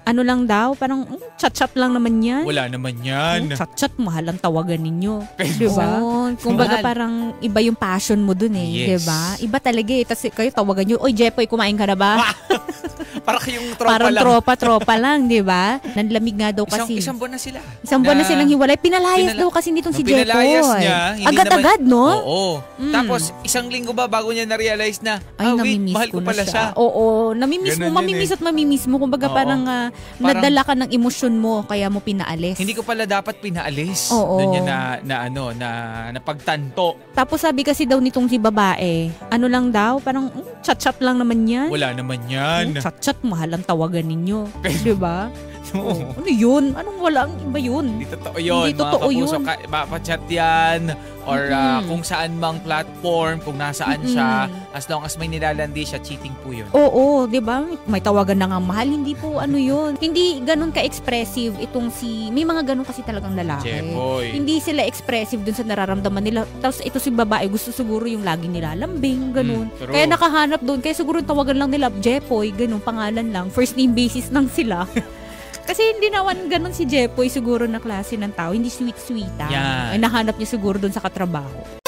ano lang daw, parang chat-chat lang naman yan. Wala naman yan. Chat-chat, mahal ang tawagan ninyo. Pero, Diba? Kumbaga Mahal. parang iba yung passion mo dun eh. Yes. Diba? Iba talaga eh. Tapos kayo tawagan nyo, oy Jepoy, kumain ka na ba? para kayong tropa Parang lang. tropa lang, diba? Nanlamig nga daw kasi. Isang buwan na sila. Isang buwan na silang hiwalay. Pinalayas daw kasi nitong si Jepoy. Pinalayas niya. hindi Agad-agad, naman, no? Oo. Tapos, isang linggo ba bago niya na-realize na, Ay, wait, namimiss mahal ko na pala siya. Oo, namimiss mo, Ganun yun mamimiss at mamimiss mo. Kumbaga Oo. parang nadala ka ng emosyon mo, kaya mo pinaalis. Hindi ko pala dapat pinaalis. Oo. Doon niya na pagtanto. Tapos sabi kasi daw nitong si babae, ano lang daw, parang chat-chat lang naman yan. Wala naman yan. Chat-chat, mahal ang tawagan ninyo. Diba? Oo. Ano yun? Anong walang iba yun? Hindi totoo yun. Hindi totoo mga kapuso, yun. mapachat yan. Or kung saan mang platform, kung nasaan siya. As long as may nilalandi siya, cheating po yun. Oo, 'di ba? May tawagan na nga mahal, hindi po ano 'yun. Hindi ganoon ka-expressive itong may mga ganoon kasi talagang lalaki. Jepoy. Hindi sila expressive dun sa nararamdaman nila. Tapos ito si babae, gusto siguro yung laging nilalambing, ganoon. True. Kaya nakahanap doon, kaya siguro tawagan lang nila Jepoy, ganoon pangalan lang. First name basis lang sila. Kasi hindi naman ganun si Jepoy siguro na klase ng tao, hindi sweet-sweet. Yan. Ay nahanap niya siguro doon sa katrabaho.